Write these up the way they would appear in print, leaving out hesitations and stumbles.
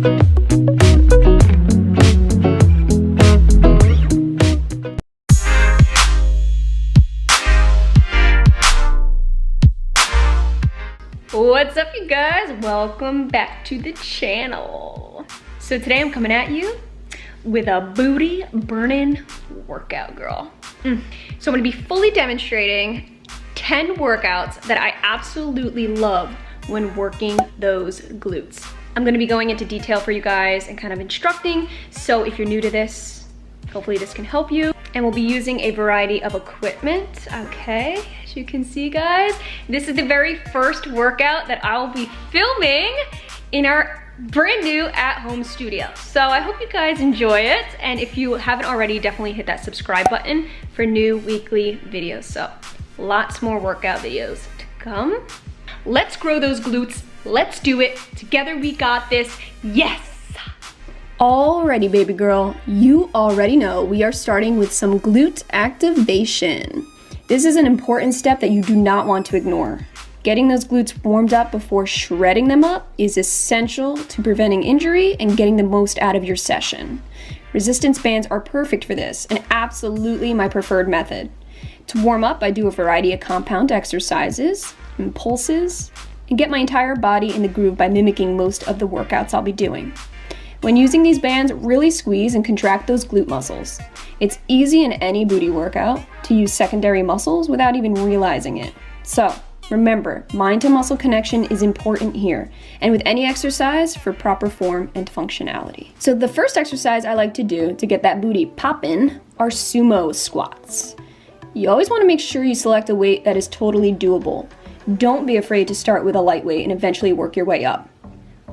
What's up, you guys? Welcome back to the channel. So today I'm coming at you with a booty burning workout, girl. So I'm gonna be fully demonstrating 10 workouts that I absolutely love when working those glutes. I'm gonna be going into detail for you guys and kind of instructing. So if you're new to this, hopefully this can help you. And we'll be using a variety of equipment, okay? As you can see, guys, this is the very first workout that I'll be filming in our brand new at-home studio. So I hope you guys enjoy it. And if you haven't already, definitely hit that subscribe button for new weekly videos. So lots more workout videos to come. Let's grow those glutes. Let's do it. Together we got this. Yes. Alrighty, baby girl, you already know we are starting with some glute activation. This is an important step that you do not want to ignore. Getting those glutes warmed up before shredding them up is essential to preventing injury and getting the most out of your session. Resistance bands are perfect for this and absolutely my preferred method. To warm up, I do a variety of compound exercises and pulses and get my entire body in the groove by mimicking most of the workouts I'll be doing. When using these bands, really squeeze and contract those glute muscles. It's easy in any booty workout to use secondary muscles without even realizing it. So remember, mind to muscle connection is important here, and with any exercise for proper form and functionality. So the first exercise I like to do to get that booty poppin' are sumo squats. You always want to make sure you select a weight that is totally doable. Don't be afraid to start with a light weight and eventually work your way up.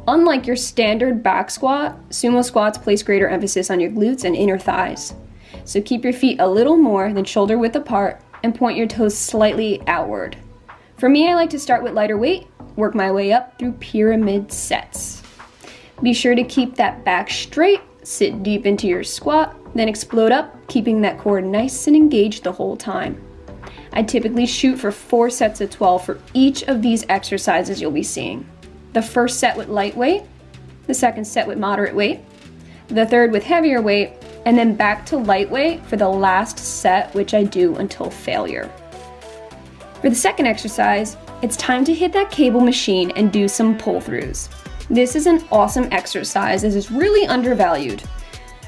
Unlike your standard back squat, sumo squats place greater emphasis on your glutes and inner thighs. So keep your feet a little more than shoulder width apart and point your toes slightly outward. For me, I like to start with lighter weight, work my way up through pyramid sets. Be sure to keep that back straight, sit deep into your squat, then explode up, keeping that core nice and engaged the whole time. I typically shoot for 4 sets of 12 for each of these exercises you'll be seeing. The first set with light weight, the second set with moderate weight, the third with heavier weight, and then back to light weight for the last set, which I do until failure. For the second exercise, it's time to hit that cable machine and do some pull-throughs. This is an awesome exercise as it's really undervalued.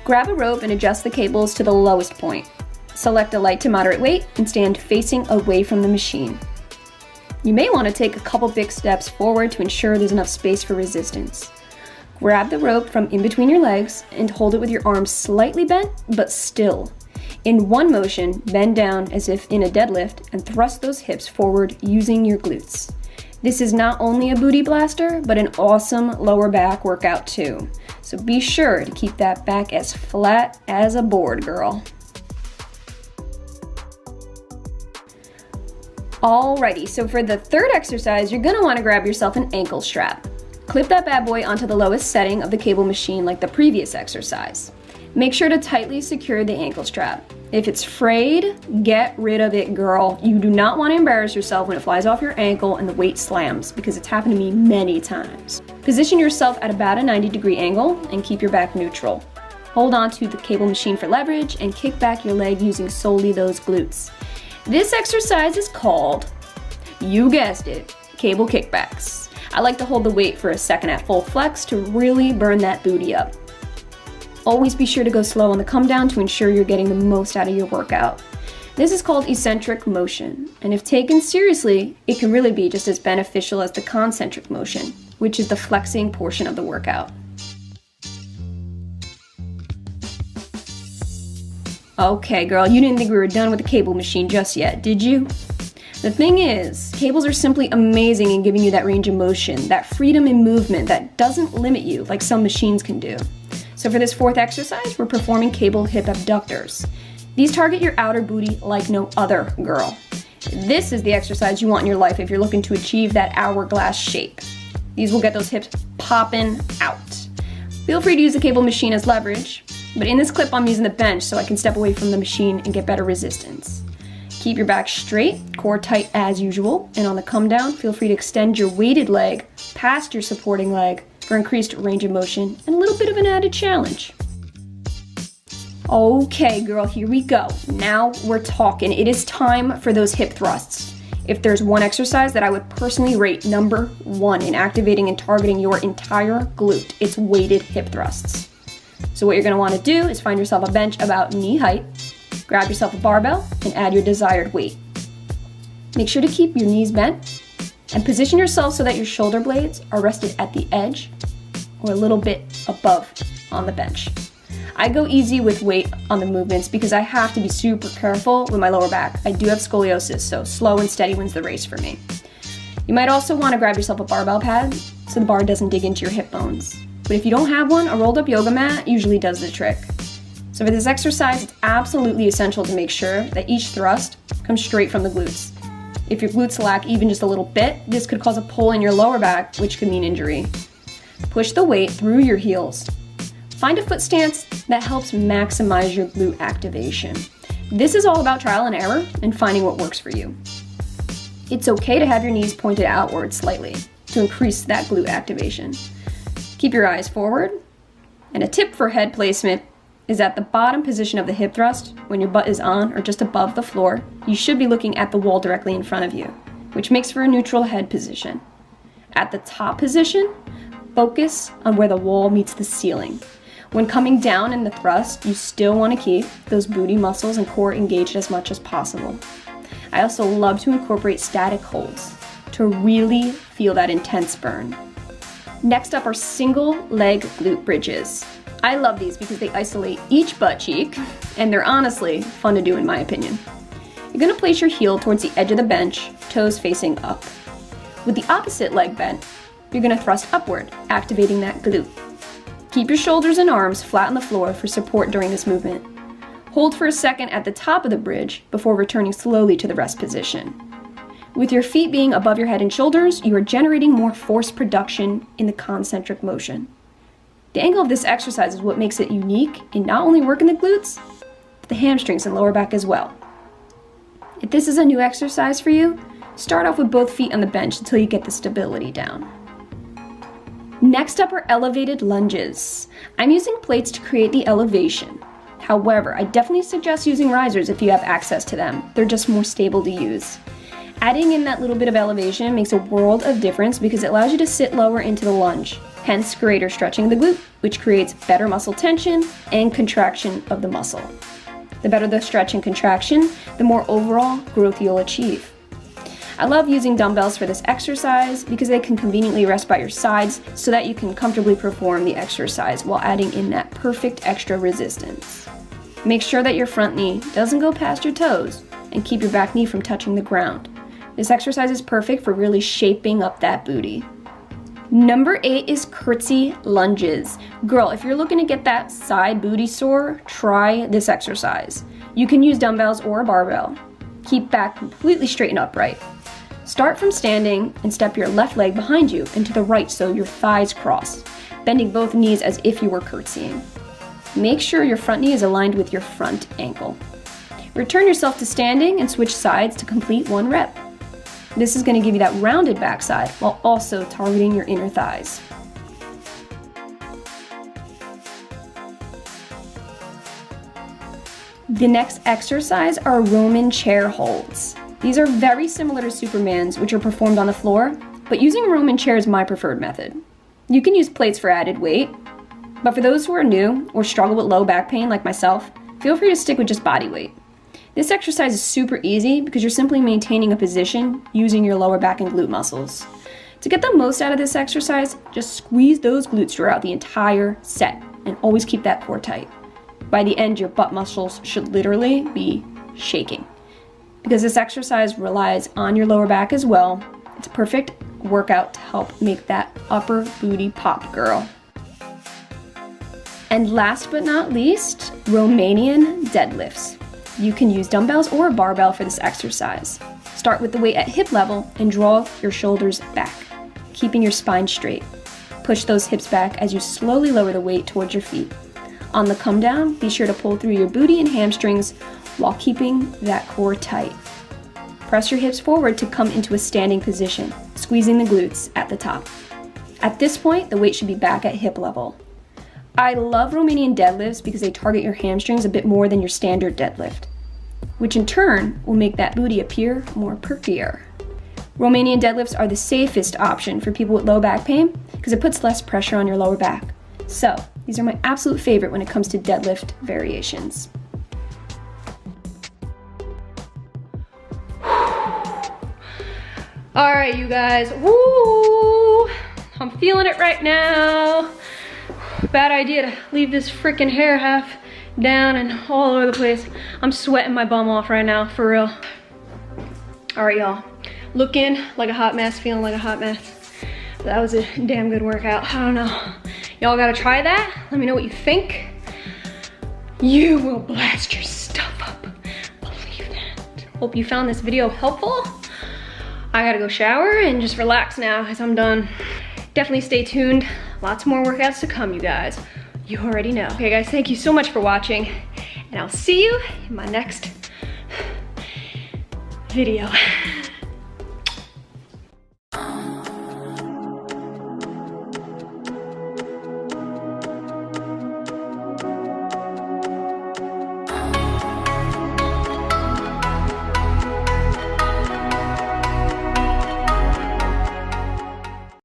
Grab a rope and adjust the cables to the lowest point. Select a light to moderate weight and stand facing away from the machine. You may want to take a couple big steps forward to ensure there's enough space for resistance. Grab the rope from in between your legs and hold it with your arms slightly bent, but still. In one motion, bend down as if in a deadlift and thrust those hips forward using your glutes. This is not only a booty blaster, but an awesome lower back workout too. So be sure to keep that back as flat as a board, girl. Alrighty, so for the third exercise, you're gonna wanna grab yourself an ankle strap. Clip that bad boy onto the lowest setting of the cable machine like the previous exercise. Make sure to tightly secure the ankle strap. If it's frayed, get rid of it, girl. You do not wanna embarrass yourself when it flies off your ankle and the weight slams, because it's happened to me many times. Position yourself at about a 90-degree angle and keep your back neutral. Hold on to the cable machine for leverage and kick back your leg using solely those glutes. This exercise is called, you guessed it, cable kickbacks. I like to hold the weight for a second at full flex to really burn that booty up. Always be sure to go slow on the come down to ensure you're getting the most out of your workout. This is called eccentric motion, and if taken seriously, it can really be just as beneficial as the concentric motion, which is the flexing portion of the workout. Okay, girl, you didn't think we were done with the cable machine just yet, did you? The thing is, cables are simply amazing in giving you that range of motion, that freedom in movement that doesn't limit you like some machines can do. So for this fourth exercise, we're performing cable hip abductors. These target your outer booty like no other, girl. This is the exercise you want in your life if you're looking to achieve that hourglass shape. These will get those hips popping out. Feel free to use the cable machine as leverage, but in this clip I'm using the bench so I can step away from the machine and get better resistance. Keep your back straight, core tight as usual, and on the come down, feel free to extend your weighted leg past your supporting leg for increased range of motion and a little bit of an added challenge. Okay, girl, here we go. Now we're talking. It is time for those hip thrusts. If there's one exercise that I would personally rate number 1 in activating and targeting your entire glute, it's weighted hip thrusts. So what you're gonna wanna do is find yourself a bench about knee height, grab yourself a barbell, and add your desired weight. Make sure to keep your knees bent and position yourself so that your shoulder blades are rested at the edge or a little bit above on the bench. I go easy with weight on the movements because I have to be super careful with my lower back. I do have scoliosis, so slow and steady wins the race for me. You might also want to grab yourself a barbell pad so the bar doesn't dig into your hip bones. But if you don't have one, a rolled up yoga mat usually does the trick. So for this exercise, it's absolutely essential to make sure that each thrust comes straight from the glutes. If your glutes lack even just a little bit, this could cause a pull in your lower back, which could mean injury. Push the weight through your heels. Find a foot stance that helps maximize your glute activation. This is all about trial and error and finding what works for you. It's okay to have your knees pointed outward slightly to increase that glute activation. Keep your eyes forward. And a tip for head placement is at the bottom position of the hip thrust, when your butt is on or just above the floor, you should be looking at the wall directly in front of you, which makes for a neutral head position. At the top position, focus on where the wall meets the ceiling. When coming down in the thrust, you still want to keep those booty muscles and core engaged as much as possible. I also love to incorporate static holds to really feel that intense burn. Next up are single leg glute bridges. I love these because they isolate each butt cheek, and they're honestly fun to do in my opinion. You're going to place your heel towards the edge of the bench, toes facing up. With the opposite leg bent, you're going to thrust upward, activating that glute. Keep your shoulders and arms flat on the floor for support during this movement. Hold for a second at the top of the bridge before returning slowly to the rest position. With your feet being above your head and shoulders, you are generating more force production in the concentric motion. The angle of this exercise is what makes it unique in not only working the glutes, but the hamstrings and lower back as well. If this is a new exercise for you, start off with both feet on the bench until you get the stability down. Next up are elevated lunges. I'm using plates to create the elevation. However, I definitely suggest using risers if you have access to them. They're just more stable to use. Adding in that little bit of elevation makes a world of difference because it allows you to sit lower into the lunge, hence greater stretching of the glute, which creates better muscle tension and contraction of the muscle. The better the stretch and contraction, the more overall growth you'll achieve. I love using dumbbells for this exercise because they can conveniently rest by your sides so that you can comfortably perform the exercise while adding in that perfect extra resistance. Make sure that your front knee doesn't go past your toes and keep your back knee from touching the ground. This exercise is perfect for really shaping up that booty. Number 8 is curtsy lunges. Girl, if you're looking to get that side booty sore, try this exercise. You can use dumbbells or a barbell. Keep back completely straight and upright. Start from standing and step your left leg behind you and to the right so your thighs cross, bending both knees as if you were curtsying. Make sure your front knee is aligned with your front ankle. Return yourself to standing and switch sides to complete 1 rep. This is going to give you that rounded backside while also targeting your inner thighs. The next exercise are Roman chair holds. These are very similar to Superman's, which are performed on the floor, but using a Roman chair is my preferred method. You can use plates for added weight, but for those who are new or struggle with low back pain like myself, feel free to stick with just body weight. This exercise is super easy because you're simply maintaining a position using your lower back and glute muscles. To get the most out of this exercise, just squeeze those glutes throughout the entire set and always keep that core tight. By the end, your butt muscles should literally be shaking. Because this exercise relies on your lower back as well, it's a perfect workout to help make that upper booty pop, girl. And last but not least, Romanian deadlifts. You can use dumbbells or a barbell for this exercise. Start with the weight at hip level and draw your shoulders back, keeping your spine straight. Push those hips back as you slowly lower the weight towards your feet. On the come down, be sure to pull through your booty and hamstrings while keeping that core tight. Press your hips forward to come into a standing position, squeezing the glutes at the top. At this point, the weight should be back at hip level. I love Romanian deadlifts because they target your hamstrings a bit more than your standard deadlift, which in turn will make that booty appear more perkier. Romanian deadlifts are the safest option for people with low back pain because it puts less pressure on your lower back. So these are my absolute favorite when it comes to deadlift variations. All right, you guys, woo! I'm feeling it right now. Bad idea to leave this freaking hair half down and all over the place. I'm sweating my bum off right now, for real. All right, y'all. Looking like a hot mess, feeling like a hot mess. That was a damn good workout. I don't know. Y'all gotta try that. Let me know what you think. You will blast your stuff up. Believe that. Hope you found this video helpful. I gotta go shower and just relax now as I'm done. Definitely stay tuned. Lots more workouts to come, you guys. You already know. Okay, guys, thank you so much for watching, and I'll see you in my next video.